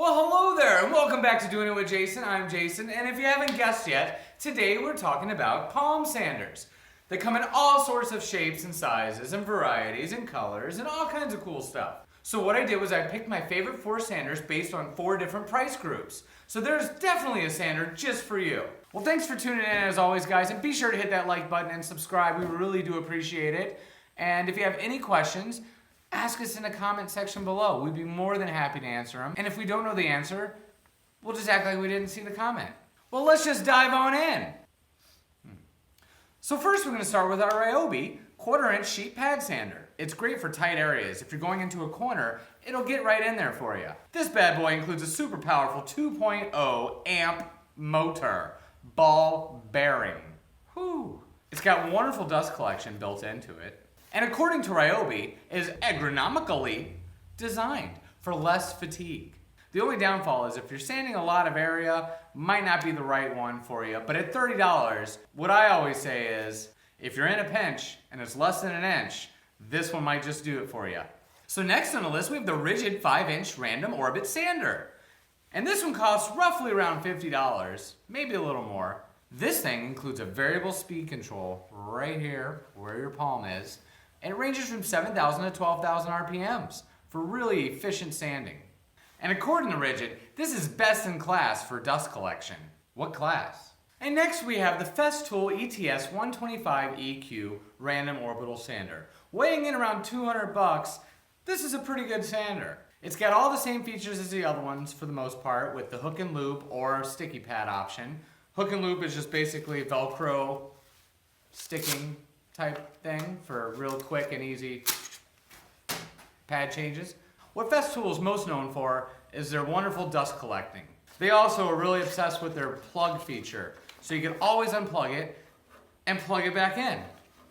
Well, hello there, and welcome back to Doing It with Jason. I'm Jason, and if you haven't guessed yet, today we're talking about palm sanders. They come in all sorts of shapes and sizes and varieties and colors and all kinds of cool stuff. So what I did was I picked my favorite 4 sanders based on 4 different price groups. So there's definitely a sander just for you. Well, thanks for tuning in as always, guys, and be sure to hit that like button and subscribe. We really do appreciate it. And if you have any questions, ask us in the comment section below. We'd be more than happy to answer them. And if we don't know the answer, we'll just act like we didn't see the comment. Well, let's just dive on in. So first we're going to start with our Ryobi 1/4" sheet pad sander. It's great for tight areas. If you're going into a corner, it'll get right in there for you. This bad boy includes a super powerful 2.0 amp motor, ball bearing. Whew. It's got wonderful dust collection built into it. And according to Ryobi, it is ergonomically designed for less fatigue. The only downfall is if you're sanding a lot of area, might not be the right one for you. But at $30, what I always say is, if you're in a pinch and it's less than an inch, this one might just do it for you. So next on the list, we have the rigid 5-inch random orbit sander. And this one costs roughly around $50, maybe a little more. This thing includes a variable speed control right here where your palm is. And it ranges from 7,000 to 12,000 RPMs for really efficient sanding. And according to Rigid, this is best in class for dust collection. What class? And next we have the Festool ETS 125 EQ Random Orbital Sander. Weighing in around 200 bucks, this is a pretty good sander. It's got all the same features as the other ones for the most part, with the hook and loop or sticky pad option. Hook and loop is just basically Velcro sticking type thing for real quick and easy pad changes. What Festool is most known for is their wonderful dust collecting. They also are really obsessed with their plug feature, so you can always unplug it and plug it back in.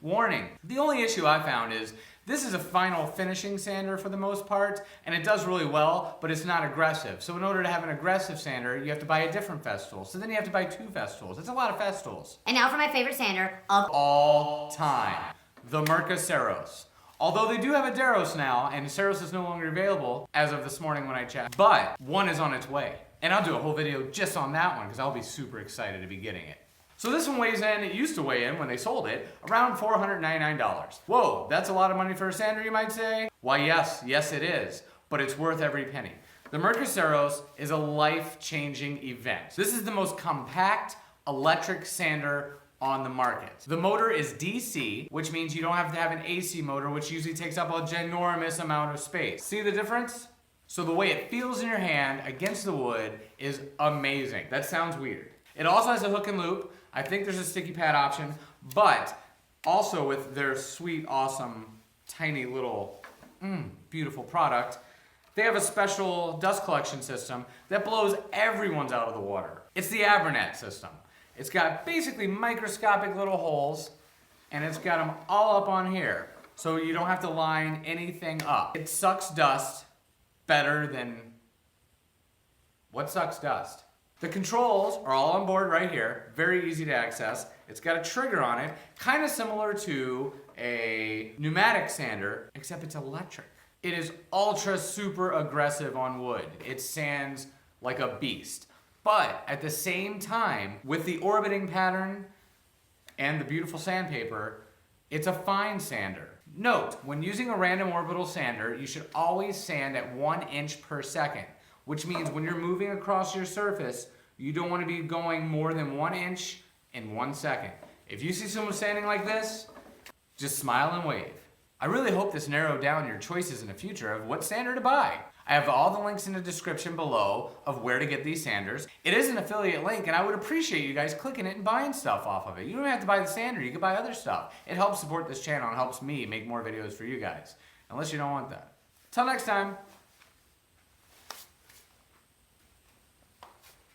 Warning, the only issue I found is this is a final finishing sander for the most part, and it does really well, but it's not aggressive. So in order to have an aggressive sander, you have to buy a different Festool. So then you have to buy 2 Festools. It's a lot of Festools. And now for my favorite sander of all time, the Mirka Ceros. Although they do have a Deros now, and Ceros is no longer available as of this morning when I checked, but one is on its way. And I'll do a whole video just on that one because I'll be super excited to be getting it. So this one weighs in, it used to weigh in when they sold it, around $499. Whoa, that's a lot of money for a sander, you might say? Why yes it is, but it's worth every penny. The Mirka Ceros is a life-changing event. This is the most compact electric sander on the market. The motor is DC, which means you don't have to have an AC motor, which usually takes up a ginormous amount of space. See the difference? So the way it feels in your hand against the wood is amazing. That sounds weird. It also has a hook and loop. I think there's a sticky pad option, but also with their sweet, awesome, tiny little, beautiful product, they have a special dust collection system that blows everyone's out of the water. It's the Abranet system. It's got basically microscopic little holes, and it's got them all up on here, so you don't have to line anything up. It sucks dust better than... What sucks dust? The controls are all on board right here, very easy to access. It's got a trigger on it, kind of similar to a pneumatic sander, except it's electric. It is ultra super aggressive on wood. It sands like a beast. But at the same time, with the orbiting pattern and the beautiful sandpaper, it's a fine sander. Note, when using a random orbital sander, you should always sand at 1 inch per second, which means when you're moving across your surface, you don't want to be going more than 1 inch in 1 second. If you see someone standing like this, just smile and wave. I really hope this narrowed down your choices in the future of what sander to buy. I have all the links in the description below of where to get these sanders. It is an affiliate link, and I would appreciate you guys clicking it and buying stuff off of it. You don't have to buy the sander, you can buy other stuff. It helps support this channel and helps me make more videos for you guys. Unless you don't want that. Till next time.